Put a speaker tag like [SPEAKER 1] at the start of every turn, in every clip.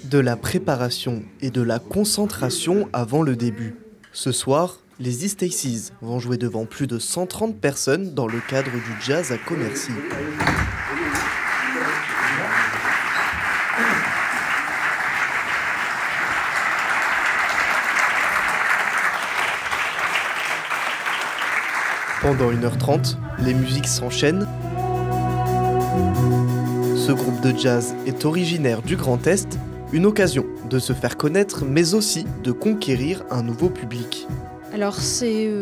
[SPEAKER 1] De la préparation et de la concentration avant le début. Ce soir, les East Aces vont jouer devant plus de 130 personnes dans le cadre du jazz à Commercy. Pendant 1h30, les musiques s'enchaînent. Ce groupe de jazz est originaire du Grand Est, une occasion de se faire connaître mais aussi de conquérir un nouveau public.
[SPEAKER 2] Alors c'est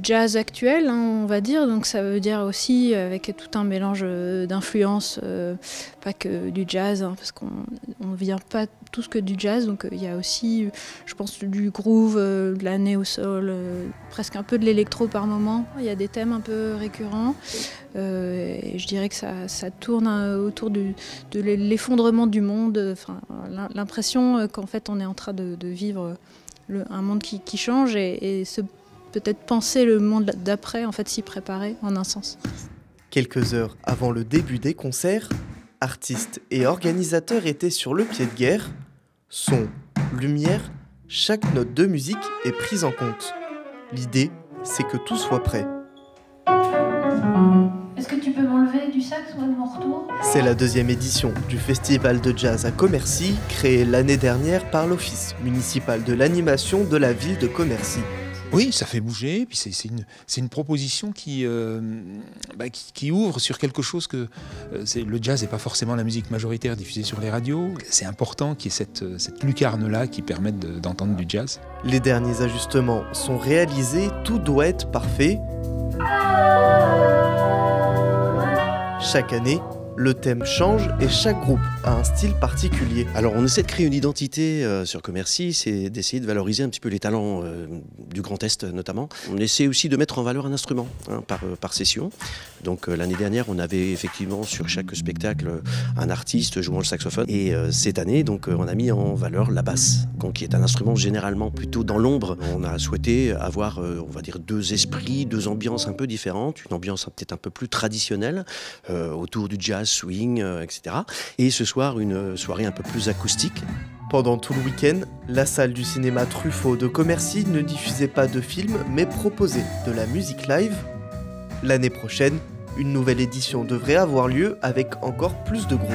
[SPEAKER 2] jazz actuel, on va dire, donc ça veut dire aussi avec tout un mélange d'influences, pas que du jazz, parce qu'on ne vient pas tous que du jazz, donc il y a aussi, je pense, du groove, de la néo-soul, presque un peu de l'électro par moment. Il y a des thèmes un peu récurrents, et je dirais que ça tourne autour de l'effondrement du monde, l'impression qu'en fait on est en train de vivre un monde qui change et peut-être penser le monde d'après, en fait s'y préparer en un sens.
[SPEAKER 1] Quelques heures avant le début des concerts, artistes et organisateurs étaient sur le pied de guerre. Son, lumière, chaque note de musique est prise en compte. L'idée, c'est que tout soit prêt.
[SPEAKER 3] Est-ce que tu peux m'enlever du sax ou de mon retour ?
[SPEAKER 1] C'est la 2e édition du festival de jazz à Commercy, créé l'année dernière par l'Office municipal de l'animation de la ville de Commercy.
[SPEAKER 4] Oui, ça fait bouger, puis c'est une proposition qui ouvre sur quelque chose que... le jazz n'est pas forcément la musique majoritaire diffusée sur les radios. C'est important qu'il y ait cette lucarne-là qui permette d'entendre du jazz.
[SPEAKER 1] Les derniers ajustements sont réalisés, tout doit être parfait. Chaque année, le thème change et chaque groupe a un style particulier.
[SPEAKER 5] Alors on essaie de créer une identité sur Commercy, c'est d'essayer de valoriser un petit peu les talents du Grand Est notamment. On essaie aussi de mettre en valeur un instrument par session. Donc l'année dernière on avait effectivement sur chaque spectacle un artiste jouant le saxophone. Et cette année donc on a mis en valeur la basse, qui est un instrument généralement plutôt dans l'ombre. On a souhaité avoir on va dire 2 esprits, 2 ambiances un peu différentes. Une ambiance peut-être un peu plus traditionnelle autour du jazz, swing, etc. Et ce soir, une soirée un peu plus acoustique.
[SPEAKER 1] Pendant tout le week-end, la salle du cinéma Truffaut de Commercy ne diffusait pas de films, mais proposait de la musique live. L'année prochaine, une nouvelle édition devrait avoir lieu avec encore plus de groupes.